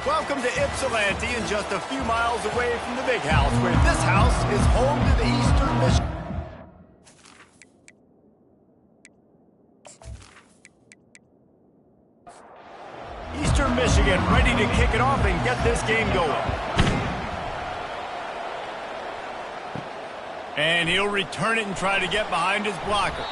Welcome to Ypsilanti, and just a few miles away from the big house, where this house is home to the Eastern Michigan. Eastern Michigan ready to kick it off and get this game going. And he'll return it and try to get behind his blockers.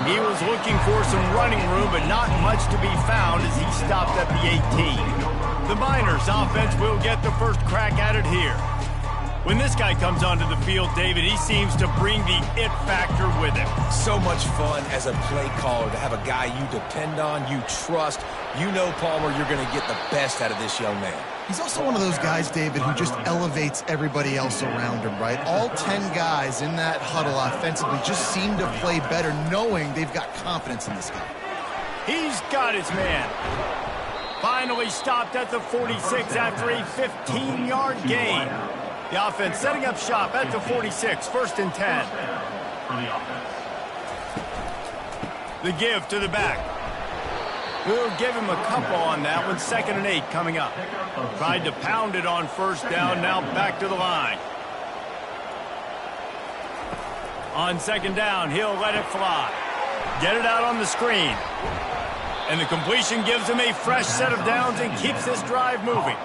He was looking for some running room, but not much to be found as he stopped at the 18. The Miners offense will get the first crack at it here. When this guy comes onto the field, David, he seems to bring the it factor with him. So much fun as a play caller to have a guy you depend on, you trust. You know, Palmer, you're going to get the best out of this young man. He's also one of those guys, David, who just elevates everybody else around him, right? All 10 guys in that huddle offensively just seem to play better knowing they've got confidence in this guy. He's got his man. Finally stopped at the 46 after a 15-yard gain. The offense setting up shop at the 46, 1st and 10. The give to the back. We'll give him a couple on that one. 2nd and 8 coming up. Tried to pound it on 1st down, now back to the line. On 2nd down, he'll let it fly. Get it out on the screen. And the completion gives him a fresh set of downs and keeps this drive moving.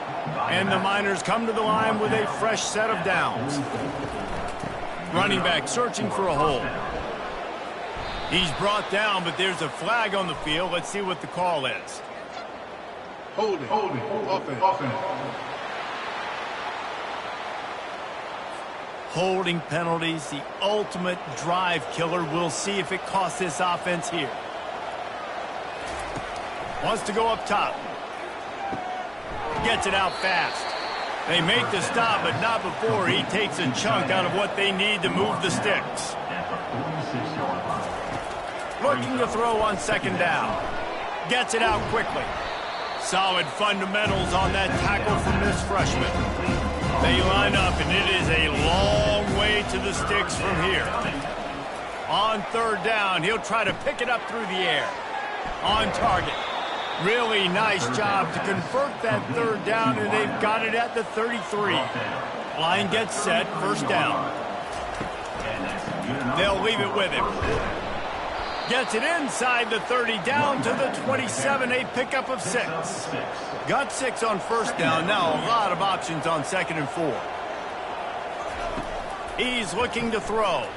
And the Miners come to the line with a fresh set of downs. Running back searching for a hole. He's brought down, but there's a flag on the field. Let's see what the call is. Holding. Offense. Holding penalties, the ultimate drive killer. We'll see if it costs this offense here. Wants to go up top. Gets it out fast. They make the stop, but not before he takes a chunk out of what they need to move the sticks. Looking to throw on 2nd down. Gets it out quickly. Solid fundamentals on that tackle from this freshman. They line up, and it is a long way to the sticks from here. On 3rd down, he'll try to pick it up through the air. On target. Really nice job to convert that 3rd down, and they've got it at the 33. Line gets set, 1st down. They'll leave it with him. Gets it inside the 30, down to the 27, a pickup of 6. Got 6 on 1st down, now a lot of options on 2nd and 4. He's looking to throw.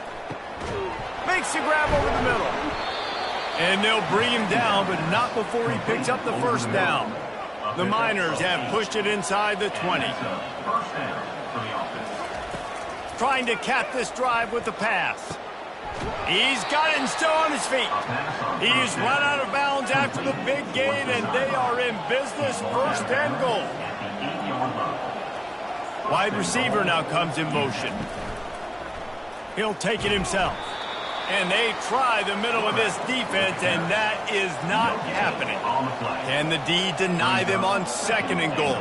Makes the grab over the middle. And they'll bring him down, but not before he picks up the 1st down. The Miners have pushed it inside the 20. Trying to cap this drive with the pass. He's got it and still on his feet. He's run out of bounds after the big gain, and they are in business, 1st and goal. Wide receiver now comes in motion. He'll take it himself. And they try the middle of this defense, and that is not happening. Can the D deny them on 2nd and goal?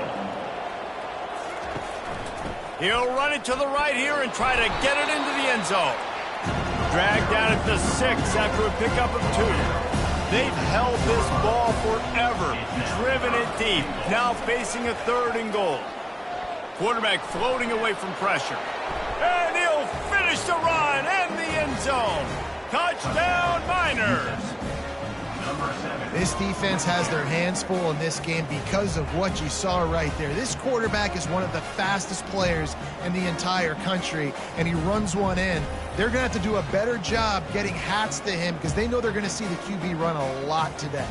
He'll run it to the right here and try to get it into the end zone. Dragged down at the 6 after a pickup of 2. They've held this ball forever, driven it deep, now facing a 3rd and goal. Quarterback floating away from pressure. And he'll finish the run in the end zone. Touchdown, Miners. This defense has their hands full in this game because of what you saw right there. This quarterback is one of the fastest players in the entire country, and he runs one in. They're going to have to do a better job getting hats to him because they know they're going to see the QB run a lot today.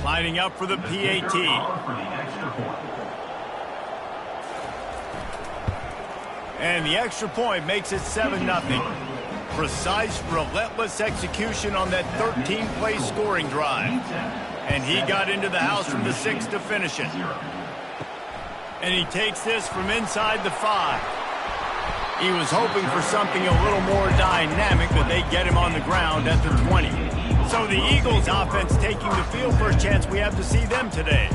Lining up for the PAT. And the extra point makes it 7-0. Precise, relentless execution on that 13-play scoring drive. And he got into the house from the 6 to finish it. And he takes this from inside the 5. He was hoping for something a little more dynamic, but they get him on the ground at the 20. So the Eagles offense taking the field, first chance we have to see them today.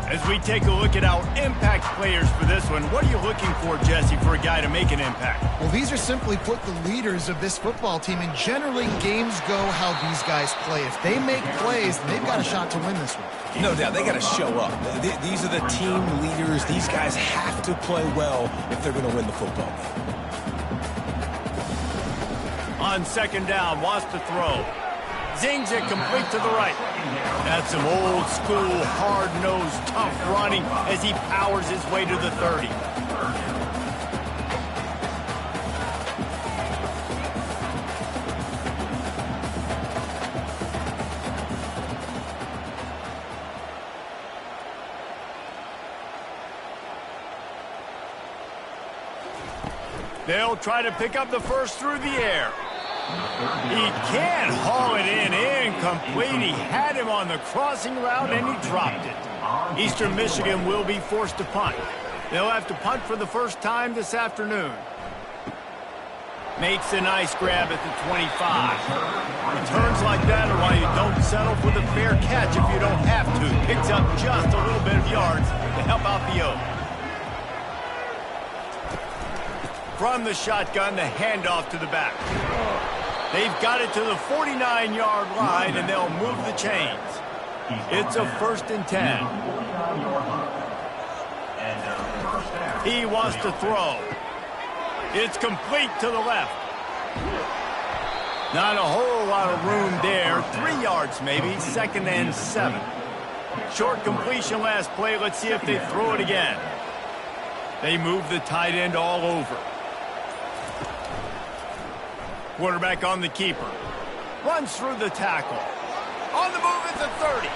As we take a look at our impact players for this one, what are you looking for, Jesse, for a guy to make an impact? Well, these are simply put the leaders of this football team, and generally games go how these guys play. If they make plays, they've got a shot to win this one. No doubt, they got to show up. These are the team leaders. These guys have to play well if they're going to win the football game. On second down, wants to throw. Zings it complete to the right. That's some old school, hard-nosed, tough running as he powers his way to the 30. They'll try to pick up the first through the air. He can't haul it in, incomplete. He had him on the crossing route and he dropped it. Eastern Michigan will be forced to punt. They'll have to punt for the first time this afternoon. Makes a nice grab at the 25. Returns like that are why you don't settle for the fair catch if you don't have to. Picks up just a little bit of yards to help out the O. From the shotgun, the handoff to the back. They've got it to the 49-yard line, and they'll move the chains. It's a 1st and 10. He wants to throw. It's complete to the left. Not a whole lot of room there. 3 yards maybe, 2nd and 7. Short completion last play. Let's see if they throw it again. They move the tight end all over. Quarterback on the keeper. Runs through the tackle. On the move at the 30.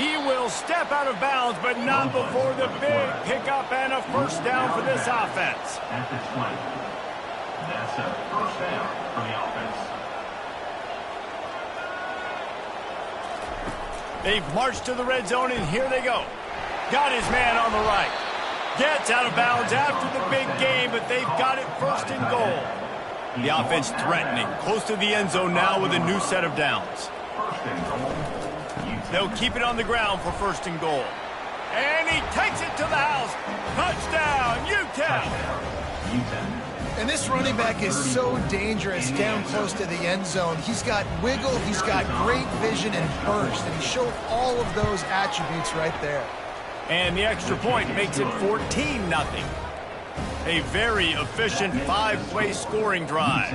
He will step out of bounds, but not before the big pickup and a first down for this offense. At the 20. That's a first down for the offense. They've marched to the red zone, and here they go. Got his man on the right. Gets out of bounds after the big game, but they've got it 1st and goal. The offense threatening, close to the end zone now with a new set of downs. They'll keep it on the ground for 1st and goal. And he takes it to the house. Touchdown, UTEP! And this running back is so dangerous down close to the end zone. He's got wiggle, he's got great vision and burst, and he showed all of those attributes right there. And the extra point makes it 14-0. A very efficient 5-play scoring drive.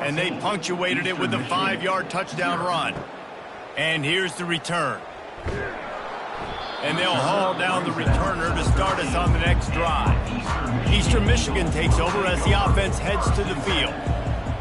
And they punctuated it with a 5-yard touchdown run. And here's the return. And they'll haul down the returner to start us on the next drive. Eastern Michigan takes over as the offense heads to the field.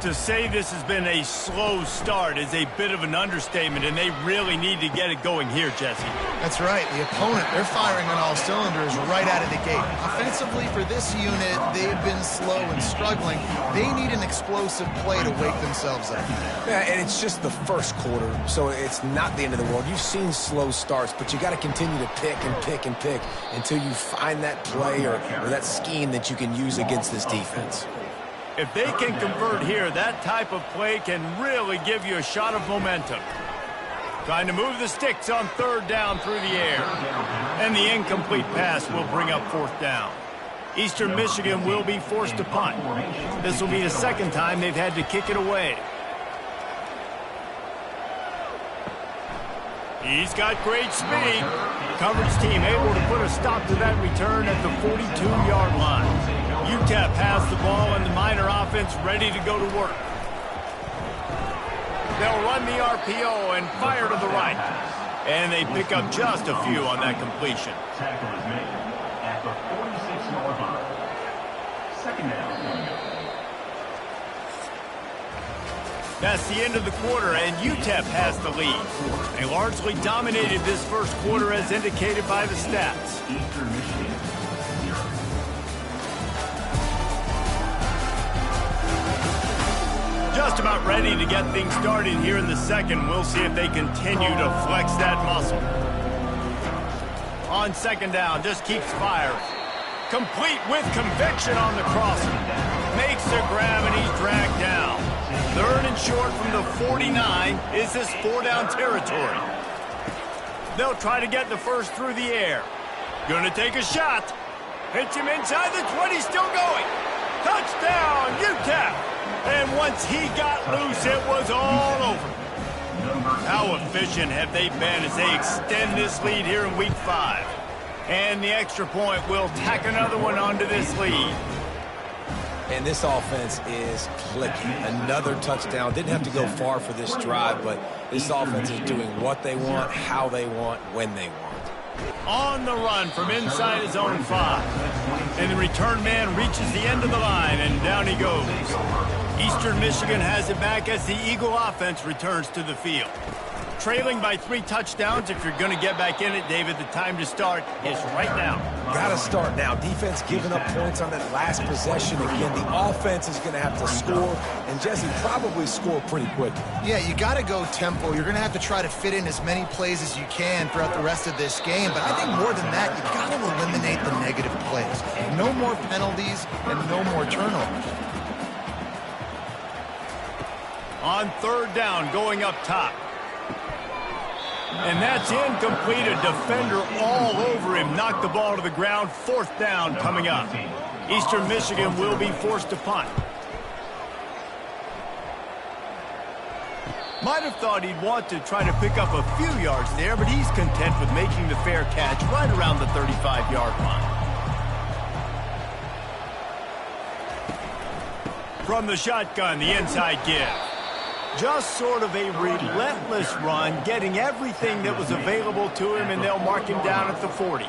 To say this has been a slow start is a bit of an understatement, and they really need to get it going here, Jesse. That's right. The opponent, they're firing on all cylinders right out of the gate. Offensively, for this unit, they've been slow and struggling. They need an explosive play to wake themselves up. Yeah, and it's just the first quarter, so it's not the end of the world. You've seen slow starts, but you got to continue to pick and pick and pick until you find that play or that scheme that you can use against this defense. If they can convert here, that type of play can really give you a shot of momentum. Trying to move the sticks on 3rd down through the air. And the incomplete pass will bring up 4th down. Eastern Michigan will be forced to punt. This will be the 2nd time they've had to kick it away. He's got great speed. Coverage team able to put a stop to that return at the 42-yard line. UTEP has the ball and the Miner offense ready to go to work. They'll run the RPO and fire to the right. And they pick up just a few on that completion. Tackle is made at the 46-yard line. 2nd down. That's the end of the quarter, and UTEP has the lead. They largely dominated this first quarter as indicated by the stats. Eastern Michigan. Just about ready to get things started here in the 2nd. We'll see if they continue to flex that muscle. On 2nd down, just keeps firing. Complete with conviction on the crossing. Makes the grab, and he's dragged down. 3rd and short from the 49. Is this 4-down territory? They'll try to get the first through the air. Gonna take a shot. Hits him inside the 20, still going. Touchdown, UTEP! And once he got loose, it was all over. How efficient have they been as they extend this lead here in Week 5? And the extra point will tack another one onto this lead. And this offense is clicking. Another touchdown. Didn't have to go far for this drive, but this offense is doing what they want, how they want, when they want. On the run from inside his own 5. And the return man reaches the end of the line, and down he goes. Eastern Michigan has it back as the Eagle offense returns to the field. Trailing by 3 touchdowns. If you're going to get back in it, David, the time to start is right now. Got to start now. Defense giving up points on that last possession. Again, the offense is going to have to score, and Jesse probably score pretty quick. Yeah, you got to go tempo. You're going to have to try to fit in as many plays as you can throughout the rest of this game. But I think more than that, you got to eliminate the negative plays. No more penalties and no more turnovers. On 3rd down, going up top. And that's incomplete. A defender all over him. Knocked the ball to the ground. 4th down coming up. Eastern Michigan will be forced to punt. Might have thought he'd want to try to pick up a few yards there, but he's content with making the fair catch right around the 35-yard line. From the shotgun, the inside give. Just sort of a relentless run, getting everything that was available to him, and they'll mark him down at the 40.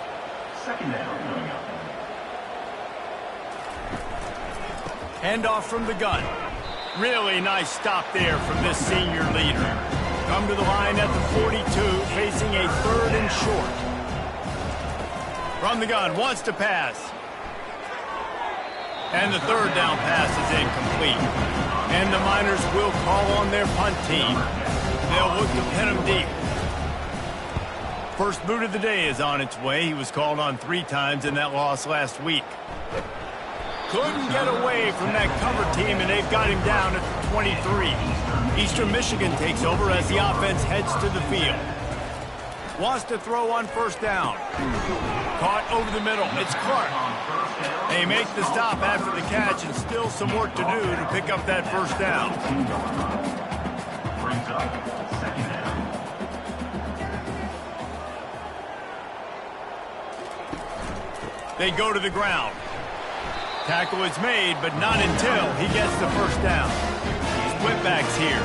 2nd down coming up. Handoff from the gun. Really nice stop there from this senior leader. Come to the line at the 42, facing a 3rd and short. From the gun, wants to pass. And the 3rd down pass is incomplete. And the Miners will call on their punt team. They'll look to pin him deep. First boot of the day is on its way. He was called on 3 times in that loss last week. Couldn't get away from that cover team, and they've got him down at the 23. Eastern Michigan takes over as the offense heads to the field. Wants to throw on 1st down. Caught over the middle. It's Clark. They make the stop after the catch, and still some work to do to pick up that 1st down. Brings up 2nd down. They go to the ground. Tackle is made, but not until he gets the 1st down. Split backs here.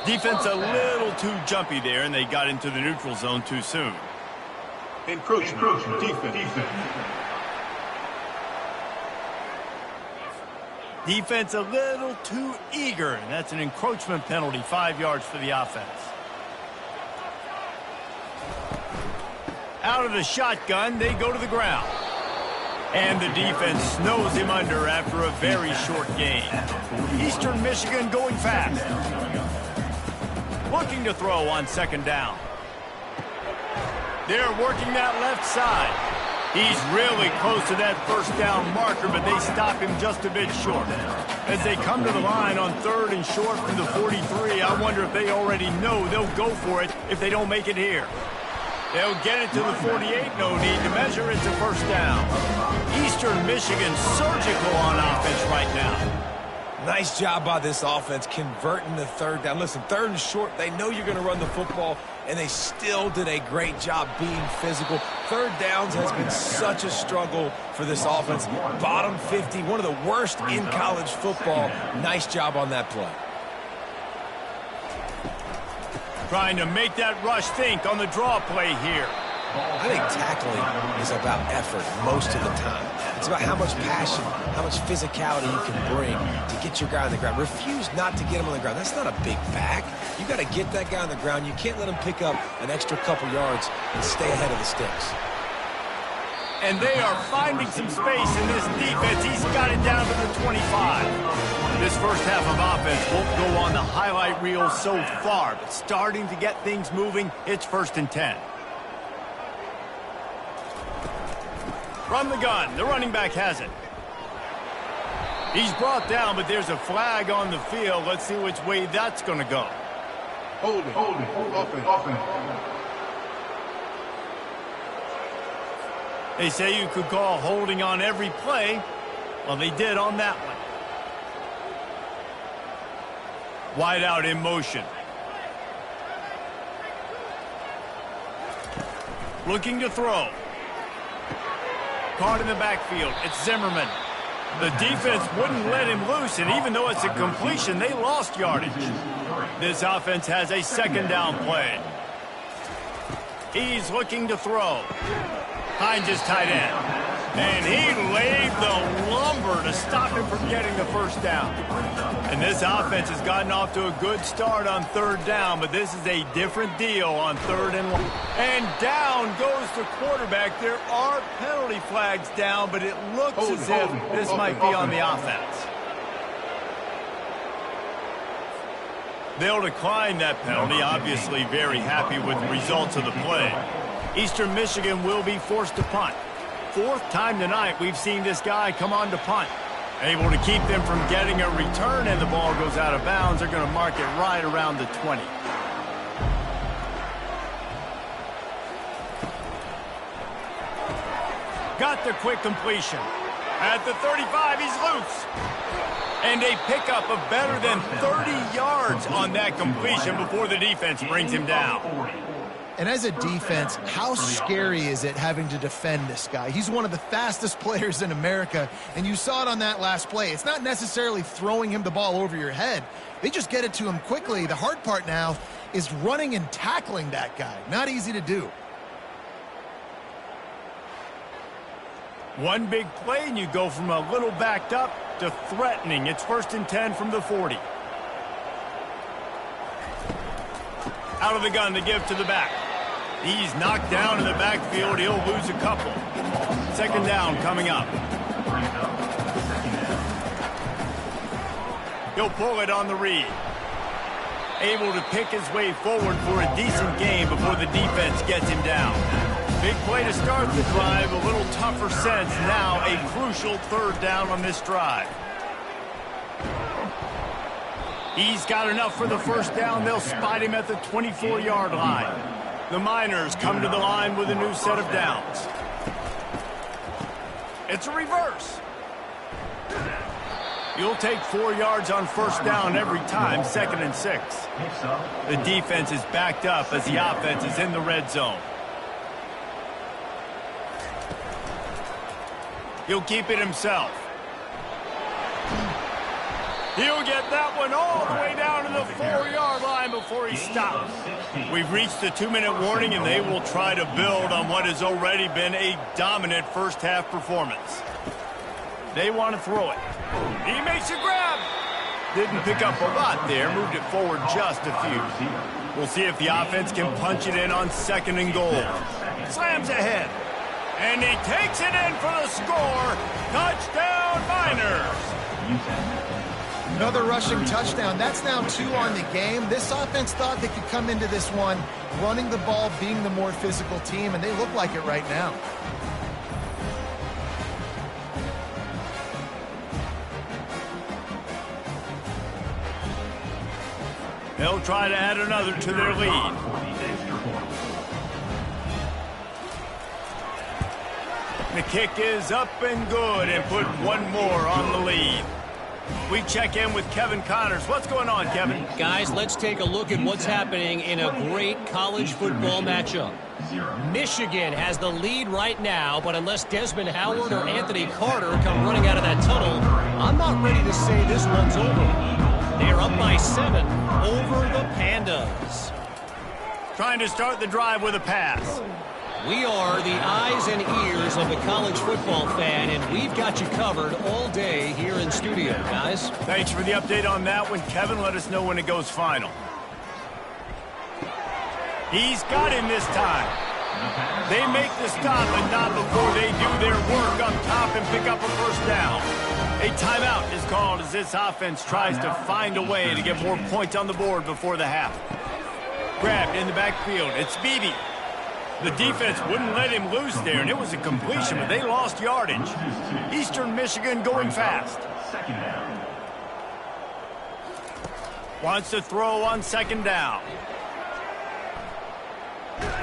Defense a little too jumpy there, and they got into the neutral zone too soon. Encroachment. Defense. Defense a little too eager, and that's an encroachment penalty, 5 yards for the offense. Out of the shotgun, they go to the ground. And the defense snows him under after a very short gain. Eastern Michigan going fast. Looking to throw on 2nd down. They're working that left side. He's really close to that 1st down marker, but they stop him just a bit short. As they come to the line on 3rd and short from the 43, I wonder if they already know they'll go for it if they don't make it here. They'll get it to the 48, no need to measure. It's a 1st down. Eastern Michigan surgical on offense right now. Nice job by this offense converting the 3rd down. Listen, 3rd and short, they know you're going to run the football, and they still did a great job being physical. 3rd downs has been such a struggle for this offense. Bottom 50, one of the worst in college football. Nice job on that play. Trying to make that rush think on the draw play here. I think tackling is about effort most of the time. It's about how much passion, how much physicality you can bring to get your guy on the ground. Refuse not to get him on the ground. That's not a big back. You got to get that guy on the ground. You can't let him pick up an extra couple yards and stay ahead of the sticks. And they are finding some space in this defense. He's got it down to the 25. This first half of offense won't go on the highlight reel so far, but starting to get things moving. It's 1st and 10. From the gun, the running back has it. He's brought down, but there's a flag on the field. Let's see which way that's going to go. Holding. Offense. They say you could call holding on every play. Well, they did on that one. Wide out in motion. Looking to throw. Caught in the backfield. It's Zimmerman. The defense wouldn't let him loose, and even though it's a completion, they lost yardage. This offense has a second down play. He's looking to throw. Hines is tight end. And he laid the lumber to stop him from getting the first down. And this offense has gotten off to a good start on third down, but this is a different deal on 3rd and 1. And down goes the quarterback. There are penalty flags down, but it looks as if this might be on the offense. They'll decline that penalty, obviously very happy with the results of the play. Eastern Michigan will be forced to punt. 4th time tonight we've seen this guy come on to punt. Able to keep them from getting a return, and the ball goes out of bounds. They're going to mark it right around the 20. Got the quick completion. At the 35, he's loose. And a pickup of better than 30 yards on that completion before the defense brings him down. And as a defense, how scary is it having to defend this guy? He's one of the fastest players in America, and you saw it on that last play. It's not necessarily throwing him the ball over your head. They just get it to him quickly. The hard part now is running and tackling that guy. Not easy to do. One big play, and you go from a little backed up to threatening. It's 1st and 10 from the 40. Out of the gun to give to the back. He's knocked down in the backfield. He'll lose a couple. 2nd down coming up. He'll pull it on the read. Able to pick his way forward for a decent game before the defense gets him down. Big play to start the drive. A little tougher sense. Now a crucial 3rd down on this drive. He's got enough for the first down. They'll spot him at the 24-yard line. The Miners come to the line with a new set of downs. It's a reverse. You'll take 4 yards on first down every time, 2nd and 6. The defense is backed up as the offense is in the red zone. He'll keep it himself. He'll get that one all the way down to the 4-yard line before he stops. We've reached the 2-minute warning, and they will try to build on what has already been a dominant first-half performance. They want to throw it. He makes a grab. Didn't pick up a lot there. Moved it forward just a few. We'll see if the offense can punch it in on 2nd and goal. Slams ahead. And he takes it in for the score. Touchdown, Miners. Another rushing touchdown. That's now 2 on the game. This offense thought they could come into this one running the ball, being the more physical team, and they look like it right now. They'll try to add another to their lead. The kick is up and good, and put one more on the lead. We check in with Kevin Connors. What's going on, Kevin? Guys, let's take a look at what's happening in a great college football matchup. Michigan has the lead right now, but unless Desmond Howard or Anthony Carter come running out of that tunnel, I'm not ready to say this one's over. They're up by 7 over the Pandas. Trying to start the drive with a pass. We are the eyes and ears of the college football fan, and we've got you covered all day here in studio, guys. Thanks for the update on that one, Kevin. Let us know when it goes final. He's got him this time. They make the stop, but not before they do their work up top and pick up a first down. A timeout is called as this offense tries to find a way to get more points on the board before the half. Grabbed in the backfield. It's Beebe. The defense wouldn't let him loose there, and it was a completion, but they lost yardage. Eastern Michigan going fast. Wants to throw on second down.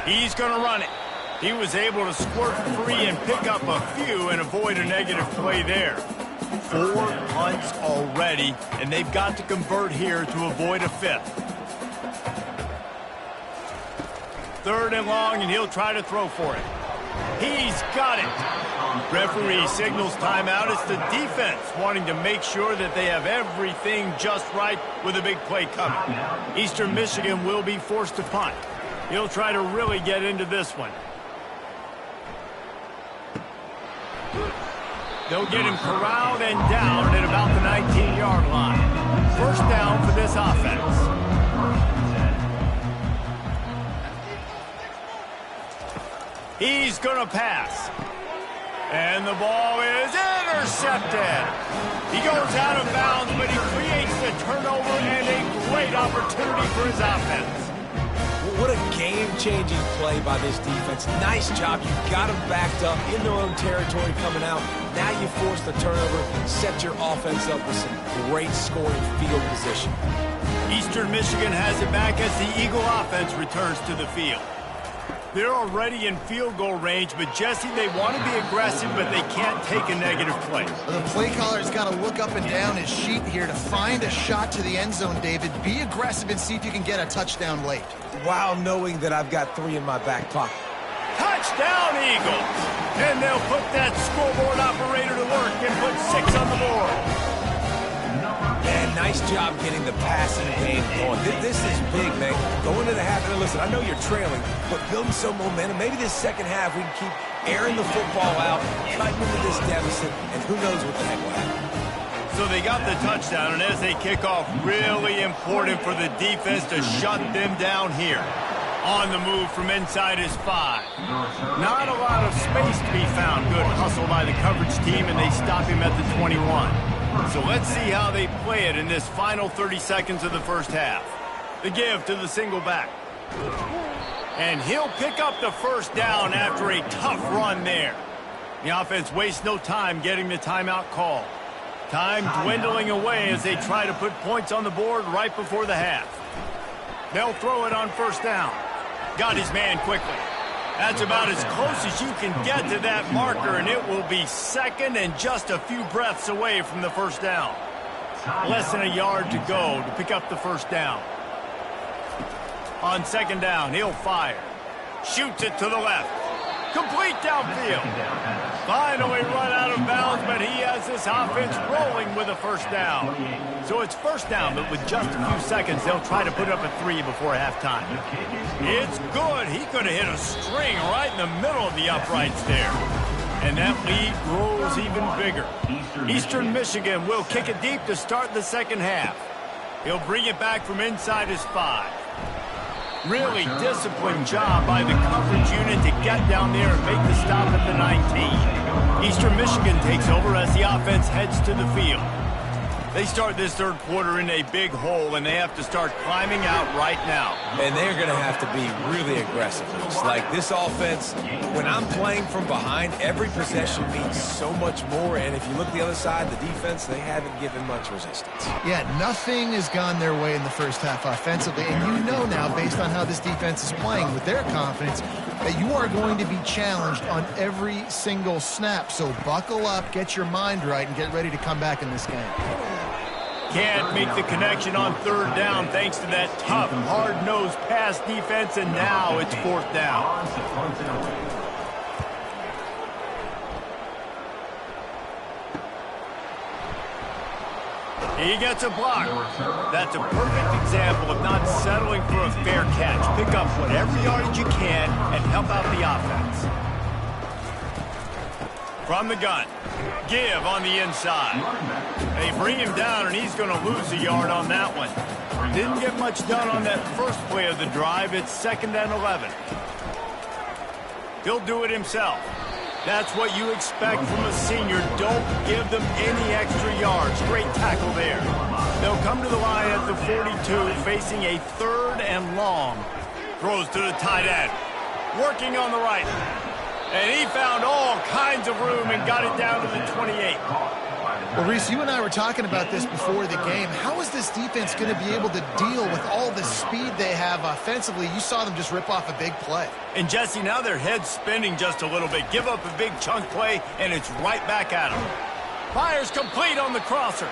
He's going to run it. He was able to squirt free and pick up a few and avoid a negative play there. 4 punts already, and they've got to convert here to avoid a 5th. 3rd and long, and he'll try to throw for it. He's got it. Referee signals timeout. It's the defense wanting to make sure that they have everything just right with a big play coming. Eastern Michigan will be forced to punt. He'll try to really get into this one. They'll get him corralled and down at about the 19-yard line. 1st down for this offense. He's going to pass. And the ball is intercepted. He goes out of bounds, but he creates the turnover and a great opportunity for his offense. What a game-changing play by this defense. Nice job. You got them backed up in their own territory coming out. Now you force the turnover, set your offense up with some great scoring field position. Eastern Michigan has it back as the Eagle offense returns to the field. They're already in field goal range, but Jesse, they want to be aggressive, but they can't take a negative play. The play caller's got to look up and down his sheet here to find a shot to the end zone, David. Be aggressive and see if you can get a touchdown late. While knowing that I've got 3 in my back pocket. Touchdown, Eagles! And they'll put that scoreboard operator to work and put 6 on the board. Man, nice job getting the passing game going. This is big, man. Going into the half, and listen, I know you're trailing, but building some momentum. Maybe this second half we can keep airing the football out, cutting into this deficit, and who knows what the heck will happen. So they got the touchdown, and as they kick off, really important for the defense to shut them down here. On the move from inside his 5. Not a lot of space to be found. Good hustle by the coverage team, and they stop him at the 21. So let's see how they play it in this final 30 seconds of the first half. The give to the single back. And he'll pick up the 1st down after a tough run there. The offense wastes no time getting the timeout call. Time dwindling away as they try to put points on the board right before the half. They'll throw it on 1st down. Got his man quickly. That's about as close as you can get to that marker, and it will be 2nd and just a few breaths away from the 1st down. Less than a yard to go to pick up the 1st down. On 2nd down, he'll fire. Shoots it to the left. Complete downfield. Finally run out of bounds, but he has this offense rolling with a 1st down. So it's 1st down, but with just a few seconds, they'll try to put up a 3 before halftime. It's good. He could have hit a string right in the middle of the uprights there. And that lead grows even bigger. Eastern Michigan will kick it deep to start the second half. He'll bring it back from inside his 5. Really disciplined job by the coverage unit to get down there and make the stop at the 19. Eastern Michigan takes over as the offense heads to the field. They start this 3rd quarter in a big hole, and they have to start climbing out right now. And they're going to have to be really aggressive. It's like this offense, when I'm playing from behind, every possession means so much more. And if you look the other side, the defense, they haven't given much resistance. Yeah, nothing has gone their way in the first half offensively. And you know now, based on how this defense is playing with their confidence, that you are going to be challenged on every single snap. So buckle up, get your mind right, and get ready to come back in this game. Can't make the connection on 3rd down thanks to that tough, hard-nosed pass defense, and now it's 4th down. He gets a block. That's a perfect example of not settling for a fair catch. Pick up whatever yardage you can and help out the offense. From the gun. Give on the inside. They bring him down, and he's going to lose a yard on that one. Didn't get much done on that first play of the drive. It's 2nd and 11. He'll do it himself. That's what you expect from a senior. Don't give them any extra yards. Great tackle there. They'll come to the line at the 42, facing a 3rd and long. Throws to the tight end. Working on the right. And he found all kinds of room and got it down to the 28. Well, Reese, you and I were talking about this before the game. How is this defense going to be able to deal with all the speed they have offensively? You saw them just rip off a big play. And, Jesse, now their head's spinning just a little bit. Give up a big chunk play, and it's right back at them. Fires complete on the crosser.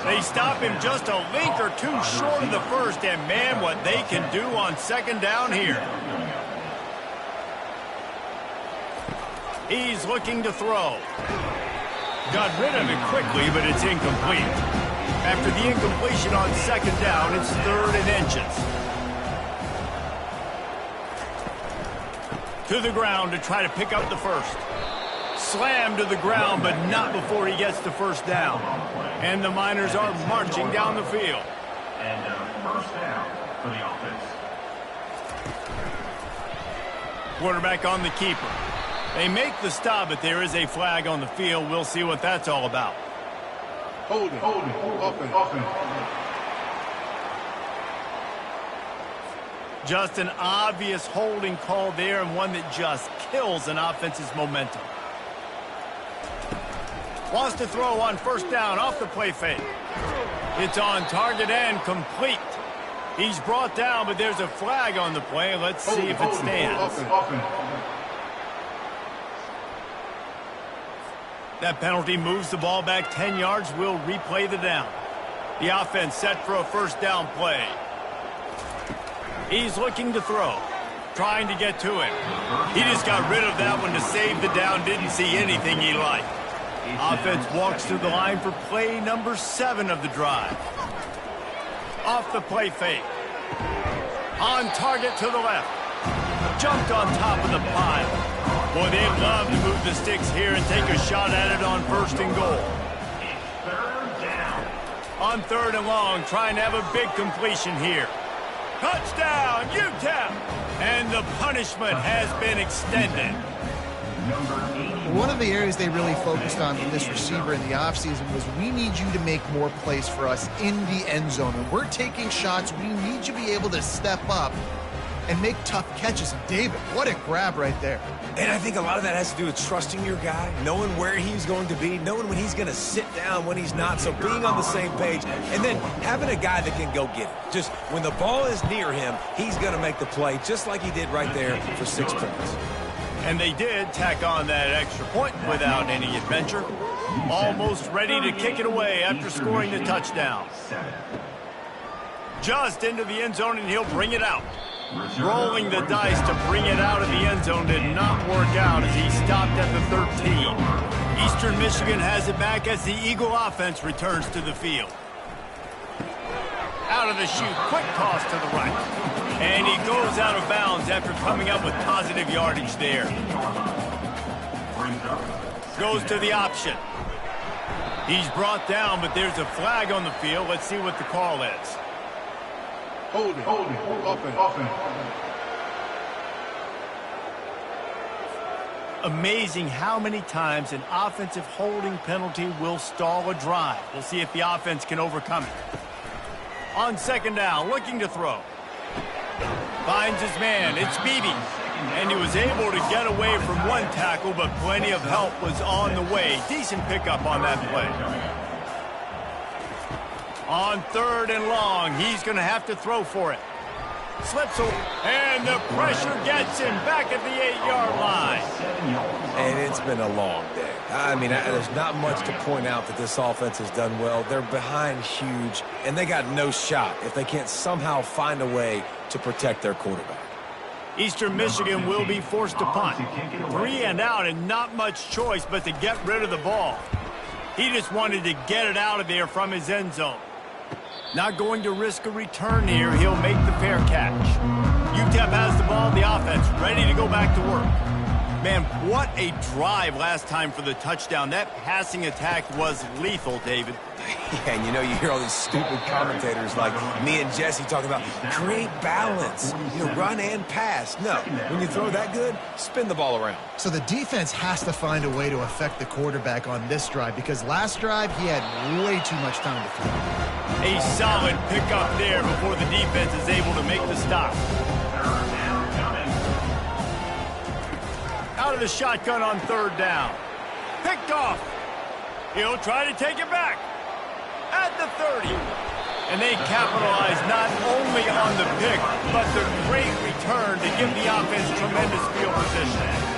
They stop him just a link or two short of the first, and, man, what they can do on second down here. He's looking to throw. Got rid of it quickly, but it's incomplete. After the incompletion on second down, it's 3rd and inches. To the ground to try to pick up the first. Slammed to the ground, but not before he gets the first down. And the Miners are marching down the field. And first down for the offense. Quarterback on the keeper. They make the stop, but there is a flag on the field. We'll see what that's all about. Holding, offense. Just an obvious holding call there, and one that just kills an offense's momentum. Wants to throw on first down off the play fake. It's on target and complete. He's brought down, but there's a flag on the play. Let's see if it stands. That penalty moves the ball back 10 yards. We'll replay the down. The offense set for a first down play. He's looking to throw. Trying to get to him. He just got rid of that one to save the down. Didn't see anything he liked. Offense walks to the line for play number 7 of the drive. Off the play fake. On target to the left. Jumped on top of the pile. Boy, they'd love to move the sticks here and take a shot at it on 1st and goal. It's 3rd down. On 3rd and long, trying to have a big completion here. Touchdown, UTEP! And the punishment has been extended. One of the areas they really focused on from this receiver in the offseason was, we need you to make more plays for us in the end zone. When we're taking shots, we need you to be able to step up and make tough catches. And David, what a grab right there. And I think a lot of that has to do with trusting your guy, knowing where he's going to be, knowing when he's going to sit down, when he's not, so being on the same page, and then having a guy that can go get it. Just when the ball is near him, he's going to make the play, just like he did right there for 6 points. And they did tack on that extra point without any adventure. Almost ready to kick it away after scoring the touchdown. Just into the end zone, and he'll bring it out. Rolling the dice to bring it out of the end zone did not work out as he stopped at the 13. Eastern Michigan has it back as the Eagle offense returns to the field. Out of the chute, quick toss to the right. And he goes out of bounds after coming up with positive yardage there. Goes to the option. He's brought down, but there's a flag on the field. Let's see what the call is. Holding, offense. Amazing how many times an offensive holding penalty will stall a drive. We'll see if the offense can overcome it. On second down, looking to throw. Finds his man. It's Beebe. And he was able to get away from one tackle, but plenty of help was on the way. Decent pickup on that play. On 3rd and long, he's going to have to throw for it. Slips over, and the pressure gets him back at the 8-yard line. And it's been a long day. I mean, there's not much to point out that this offense has done well. They're behind huge, and they got no shot if they can't somehow find a way to protect their quarterback. Eastern Michigan will be forced to punt. 3 and out, and not much choice but to get rid of the ball. He just wanted to get it out of there from his end zone. Not going to risk a return here. He'll make the fair catch. UTEP has the ball, the offense ready to go back to work. Man, what a drive last time for the touchdown. That passing attack was lethal, David. Yeah, and you know, you hear all these stupid commentators like me and Jesse talking about create balance, run and pass. No, when you throw that good, spin the ball around. So the defense has to find a way to affect the quarterback on this drive, because last drive he had way too much time to throw. A solid pickup there before the defense is able to make the stop. Out of the shotgun on 3rd down. Picked off. He'll try to take it back at the 30. And they capitalize not only on the pick, but the great return to give the offense tremendous field position.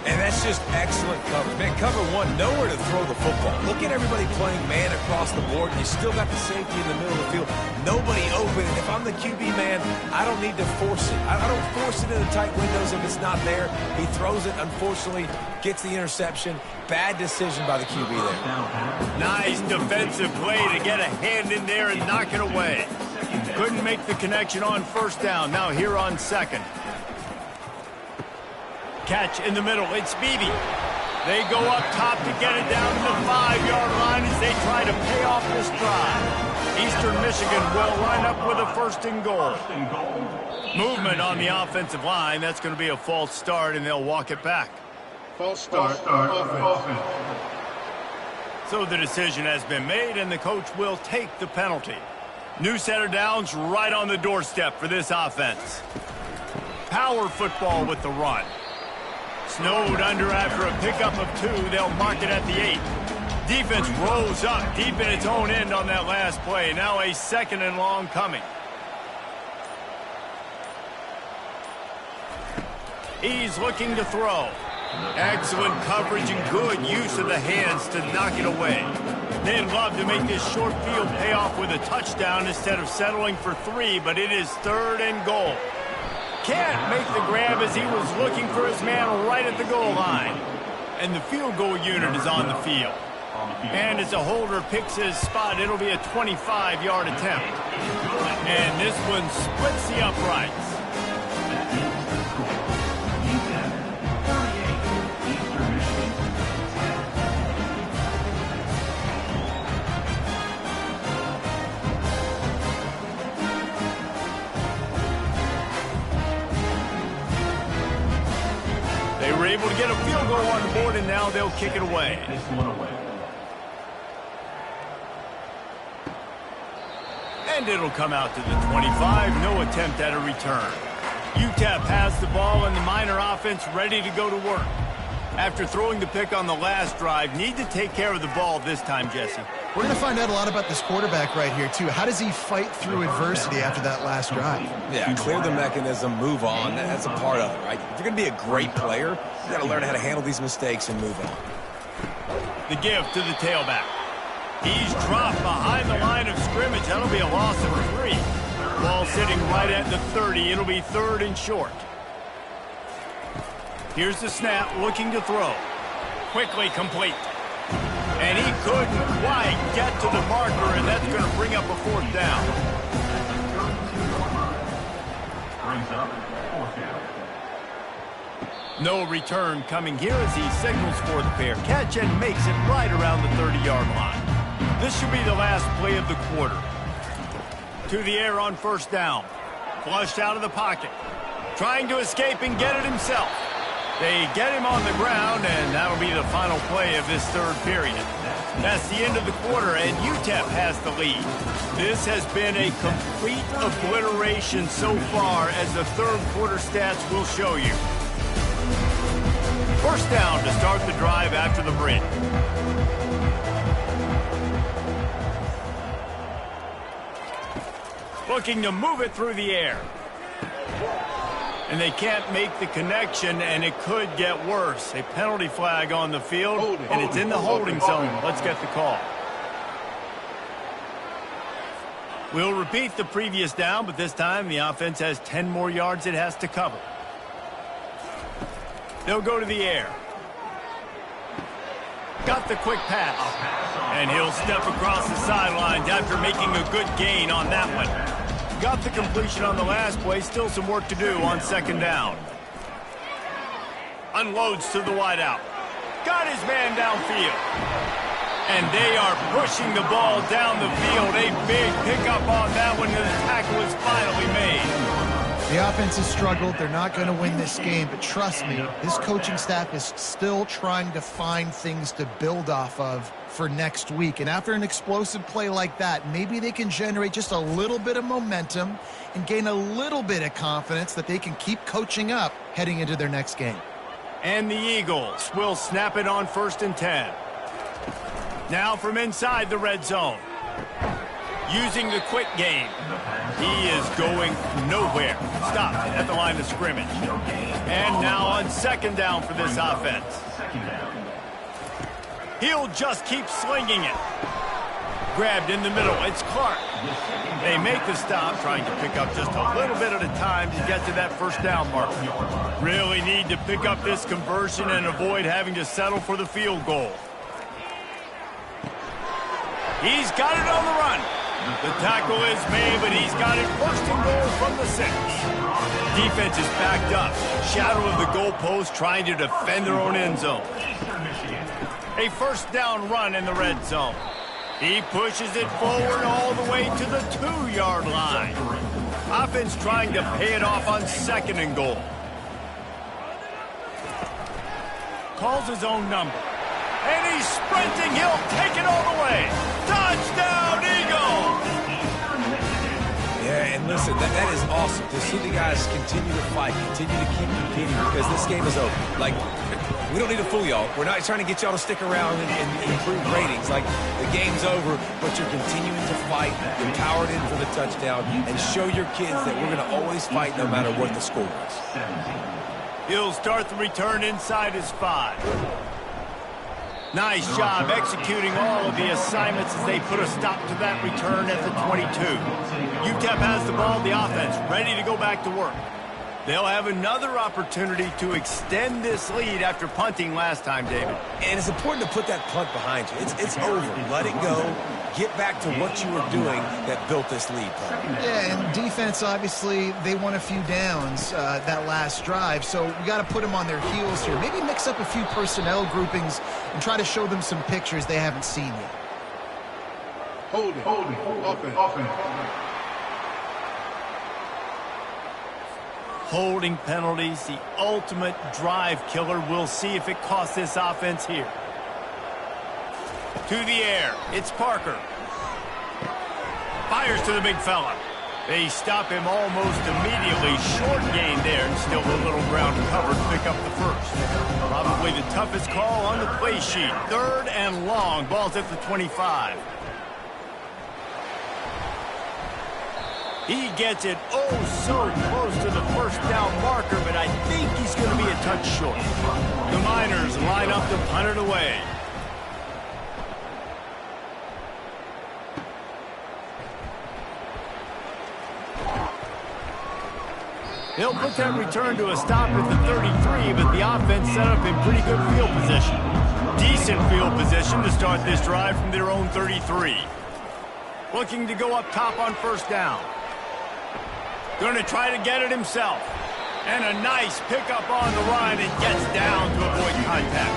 And that's just excellent cover. Man, cover one, nowhere to throw the football. Look at everybody playing man across the board. You still got the safety in the middle of the field. Nobody open. And if I'm the QB man, I don't need to force it. I don't force it in the tight windows if it's not there. He throws it, unfortunately, gets the interception. Bad decision by the QB there. Nice defensive play to get a hand in there and knock it away. Couldn't make the connection on first down. Now here on second. Catch in the middle. It's Beebe. They go up top to get it down to the 5-yard line as they try to pay off this drive. Eastern Michigan will line up with a 1st and goal. Movement on the offensive line. That's going to be a false start, and they'll walk it back. False start. Offense. So the decision has been made, and the coach will take the penalty. New set of downs right on the doorstep for this offense. Power football with the run. Snowed under after a pickup of 2. They'll mark it at the 8. Defense rolls up deep in its own end on that last play. Now a 2nd and long coming. He's looking to throw. Excellent coverage and good use of the hands to knock it away. They'd love to make this short field pay off with a touchdown instead of settling for 3, but it is 3rd and goal. Can't make the grab as he was looking for his man right at the goal line. And the field goal unit is on the field. And as the holder picks his spot, it'll be a 25-yard attempt. And this one splits the uprights. They were able to get a field goal on the board, and now they'll kick it away. And it'll come out to the 25. No attempt at a return. UTEP has the ball, and the Miner offense ready to go to work. After throwing the pick on the last drive, need to take care of the ball this time, Jesse. We're going to find out a lot about this quarterback right here, too. How does he fight through adversity after that last drive? Yeah, clear the mechanism, move on. That's a part of it, right? If you're going to be a great player, you got to learn how to handle these mistakes and move on. The give to the tailback. He's dropped behind the line of scrimmage. That'll be a loss of 3. Ball sitting right at the 30. It'll be 3rd and short. Here's the snap, looking to throw. Quickly complete. And he couldn't quite get to the marker, and that's going to bring up a 4th down. No return coming here as he signals for the fair catch and makes it right around the 30-yard line. This should be the last play of the quarter. To the air on 1st down. Flushed out of the pocket. Trying to escape and get it himself. They get him on the ground, and that'll be the final play of this 3rd period. That's the end of the quarter, and UTEP has the lead. This has been a complete obliteration so far, as the 3rd quarter stats will show you. 1st down to start the drive after the break. Looking to move it through the air. And they can't make the connection, and it could get worse. A penalty flag on the field, and it's in the holding zone. Let's get the call. We'll repeat the previous down, but this time the offense has 10 more yards it has to cover. They'll go to the air. Got the quick pass. And he'll step across the sidelines after making a good gain on that one. Got the completion on the last play. Still some work to do on 2nd down. Unloads to the wideout. Got his man downfield. And they are pushing the ball down the field. A big pickup on that one, and the tackle is finally made. The offense has struggled. They're not going to win this game, but trust me, this coaching staff is still trying to find things to build off of for next week. And after an explosive play like that, maybe they can generate just a little bit of momentum and gain a little bit of confidence that they can keep coaching up heading into their next game. And the Eagles will snap it on 1st and 10. Now from inside the red zone. Using the quick game. He is going nowhere. Stopped at the line of scrimmage. And now on second down for this offense. He'll just keep slinging it. Grabbed in the middle. It's Clark. They make the stop, trying to pick up just a little bit at a time to get to that first down mark. Really need to pick up this conversion and avoid having to settle for the field goal. He's got it on the run. The tackle is made, but he's got it first and goal from the 6. Defense is backed up. Shadow of the goalpost, trying to defend their own end zone. A first down run in the red zone. He pushes it forward all the way to the 2-yard line. Offense trying to pay it off on second and goal. Calls his own number. And he's sprinting. He'll take it all the way. Touchdown, Eagles! Yeah, and listen, that is awesome to see the guys continue to fight, continue to keep competing, because this game is over. Like, we don't need to fool y'all. We're not trying to get y'all to stick around and improve ratings. Like, the game's over, but you're continuing to fight. You're powered in for the touchdown, and show your kids that we're going to always fight no matter what the score is. He'll start the return inside his 5. Nice job executing all of the assignments as they put a stop to that return at the 22. UTEP has the ball, the offense ready to go back to work. They'll have another opportunity to extend this lead after punting last time, David. And it's important to put that punt behind you. It's over. Let it go. Get back to what you were doing that built this lead. Yeah, and defense, obviously, they won a few downs that last drive, so we got to put them on their heels here. Maybe mix up a few personnel groupings and try to show them some pictures they haven't seen yet. Holding. Offense. Holding penalties, the ultimate drive killer. We'll see if it costs this offense here. To the air, it's Parker. Fires to the big fella. They stop him almost immediately. Short gain there, and still a little ground covered to pick up the first. Probably the toughest call on the play sheet. 3rd and long. Ball's at the 25. He gets it so close to the first down marker, but I think he's going to be a touch short. The Miners line up to punt it away. They'll put that return to a stop at the 33, but the offense set up in pretty good field position. Decent field position to start this drive from their own 33. Looking to go up top on first down. Going to try to get it himself. And a nice pickup on the run and gets down to avoid contact.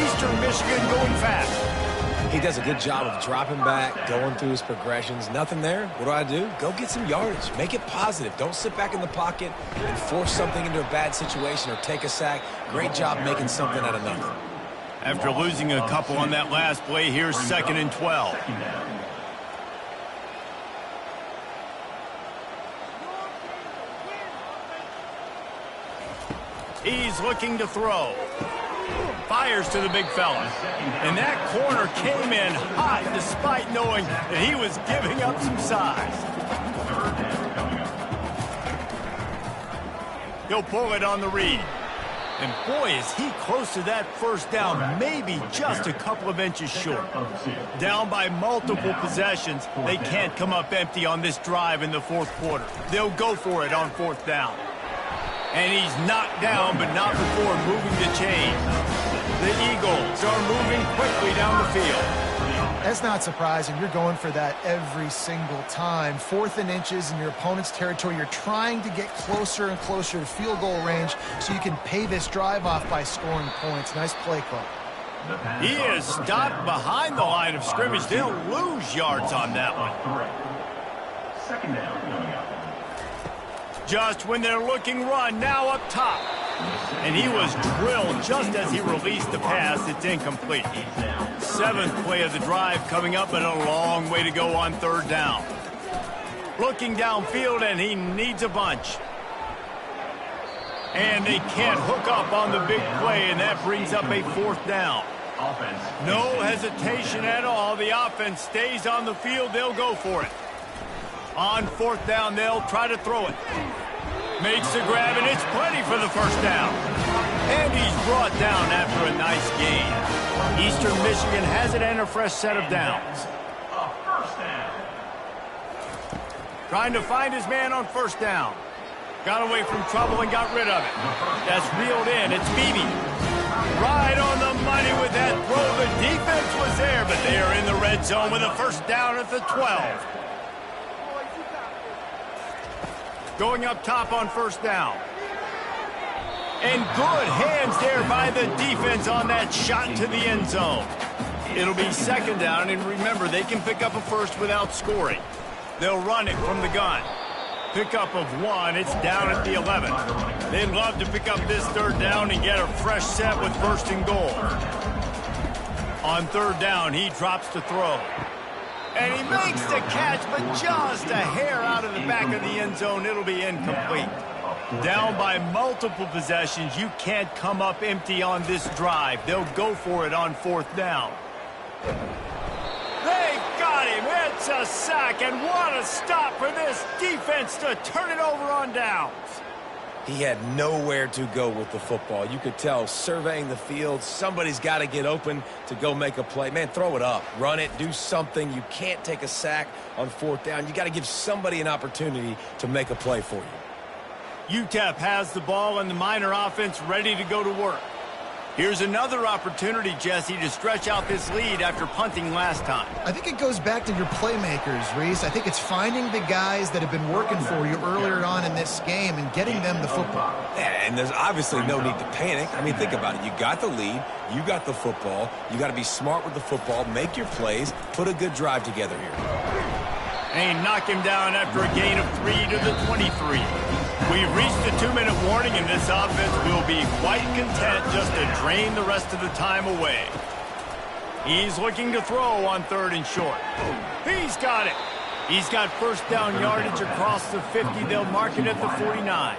Eastern Michigan going fast. He does a good job of dropping back, going through his progressions. Nothing there. What do? Go get some yardage. Make it positive. Don't sit back in the pocket and force something into a bad situation or take a sack. Great job making something out of nothing. After losing a couple on that last play, here's 2nd and 12. He's looking to throw. Fires to the big fella. And that corner came in hot despite knowing that he was giving up some size. He'll pull it on the read. And boy, is he close to that first down, maybe just a couple of inches short. Down by multiple possessions, they can't come up empty on this drive in the 4th quarter. They'll go for it on 4th down. And he's knocked down, but not before moving the chain. The Eagles are moving quickly down the field. That's not surprising. You're going for that every single time. 4th and inches in your opponent's territory. You're trying to get closer and closer to field goal range so you can pay this drive off by scoring points. Nice play call. He is stopped behind the line of scrimmage. They'll lose yards on that one. 2nd down coming up. Just when they're looking run, now up top. And he was drilled just as he released the pass. It's incomplete. 7th play of the drive coming up, but a long way to go on 3rd down. Looking downfield, and he needs a bunch. And they can't hook up on the big play, and that brings up a 4th down. Offense. No hesitation at all. The offense stays on the field. They'll go for it. On fourth down, they'll try to throw it. Makes the grab, and it's plenty for the first down. And he's brought down after a nice gain. Eastern Michigan has it and a fresh set of downs. A first down. Trying to find his man on first down. Got away from trouble and got rid of it. That's reeled in. It's Beebe. Right on the money with that throw. The defense was there, but they are in the red zone with a first down at the 12. Going up top on first down. And good hands there by the defense on that shot to the end zone. It'll be second down, and remember, they can pick up a first without scoring. They'll run it from the gun. Pickup of one, it's down at the 11. They'd love to pick up this third down and get a fresh set with first and goal. On third down, he drops to throw. And he makes the catch, but just a hair out of the back of the end zone. It'll be incomplete. Down by multiple possessions. You can't come up empty on this drive. They'll go for it on fourth down. They got him. It's a sack, and what a stop for this defense to turn it over on downs. He had nowhere to go with the football. You could tell surveying the field, somebody's got to get open to go make a play. Man, throw it up. Run it. Do something. You can't take a sack on fourth down. You got to give somebody an opportunity to make a play for you. UTEP has the ball and the Miner offense ready to go to work. Here's another opportunity, Jesse, to stretch out this lead after punting last time. I think it goes back to your playmakers, Reese. I think it's finding the guys that have been working for you earlier on in this game and getting them the football. Yeah, and there's obviously no need to panic. I mean, think about it. You got the lead. You got the football. You got to be smart with the football. Make your plays. Put a good drive together here. And knock him down after a gain of 3 to the 23. We've reached the 2-minute warning, and this offense will be quite content just to drain the rest of the time away. He's looking to throw on third and short. He's got it. He's got first down yardage across the 50. They'll mark it at the 49.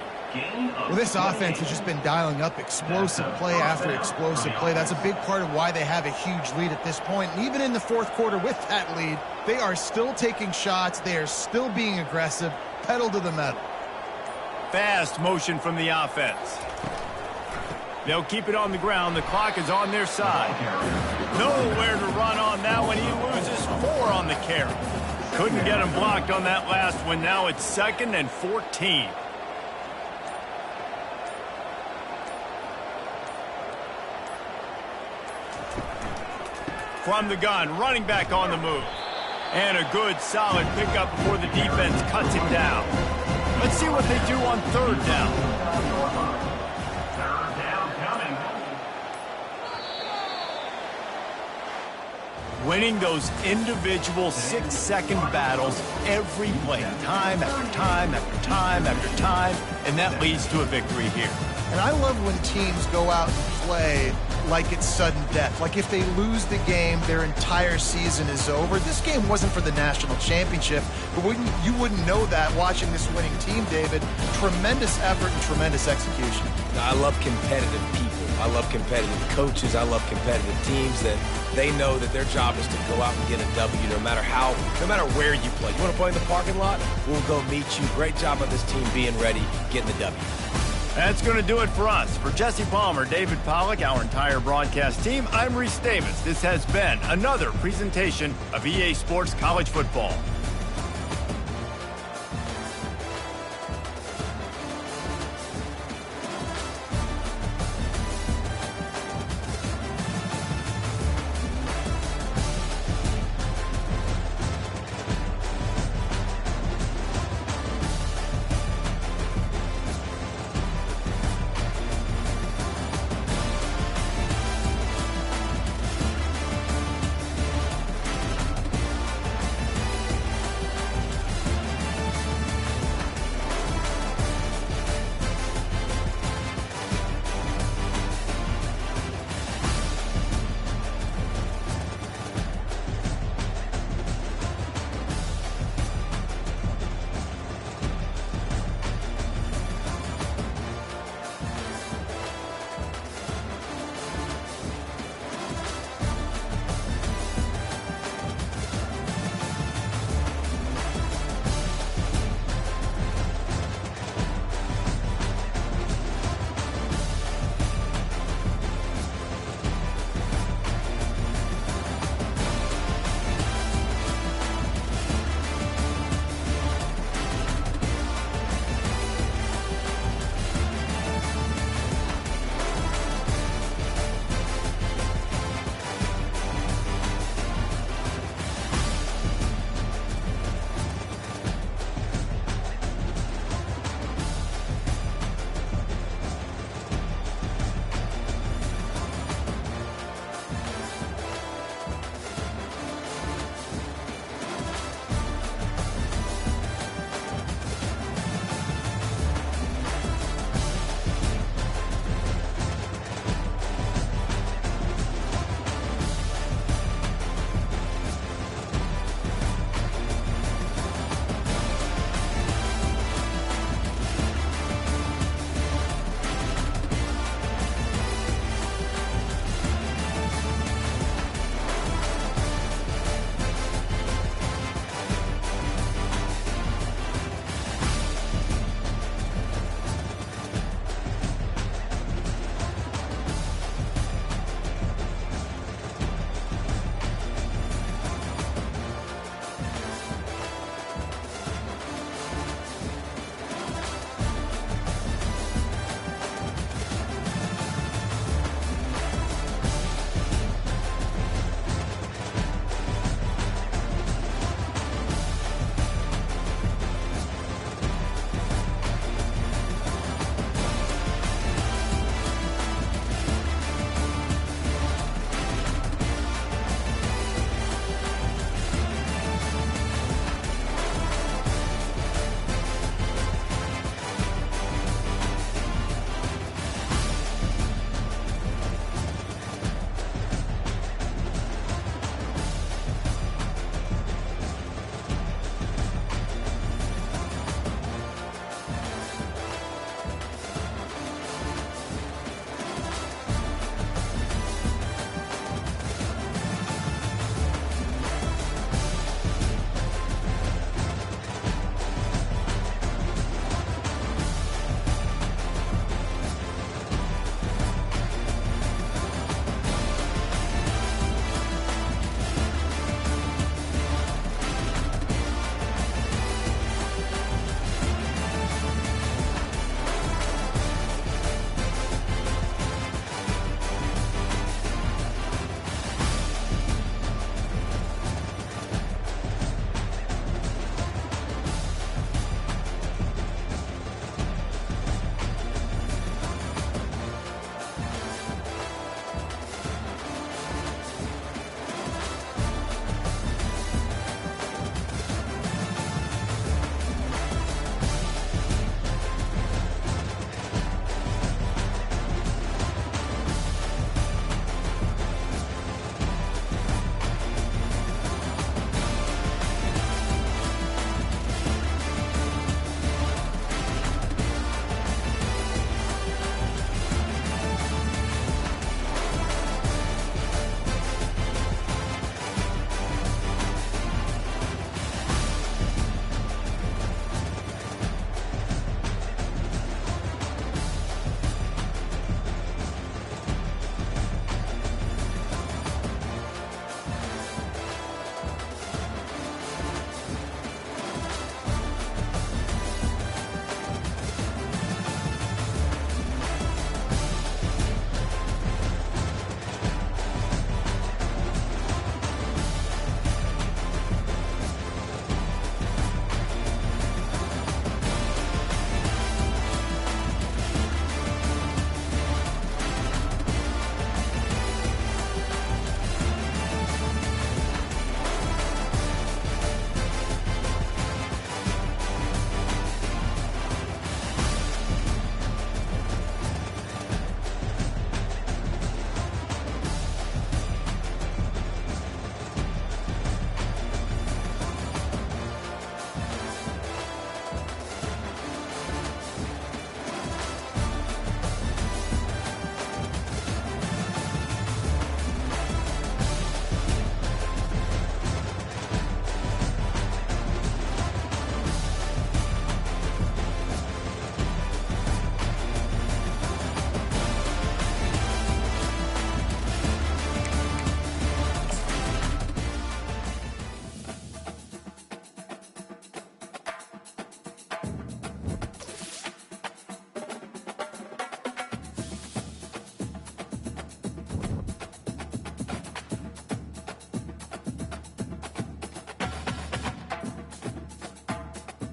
Well, this offense has just been dialing up explosive play after explosive play. That's a big part of why they have a huge lead at this point. And even in the fourth quarter with that lead, they are still taking shots. They are still being aggressive, pedal to the metal. Fast motion from the offense. They'll keep it on the ground. The clock is on their side. Nowhere to run on that one. He loses 4 on the carry. Couldn't get him blocked on that last one. Now it's 2nd and 14. From the gun, running back on the move. And a good, solid pickup before the defense cuts him down. Let's see what they do on third down. Third down coming. Winning those individual 6-second battles every play, time after time after time after time, and that leads to a victory here. And I love when teams go out and play like it's sudden death. Like if they lose the game, their entire season is over. This game wasn't for the national championship, but you wouldn't know that watching this winning team, David. Tremendous effort and tremendous execution. I love competitive people. I love competitive coaches. I love competitive teams that they know that their job is to go out and get a W no matter where you play. You want to play in the parking lot? We'll go meet you. Great job by this team being ready, getting the W. That's going to do it for us. For Jesse Palmer, David Pollack, our entire broadcast team, I'm Reese Davis. This has been another presentation of EA Sports College Football.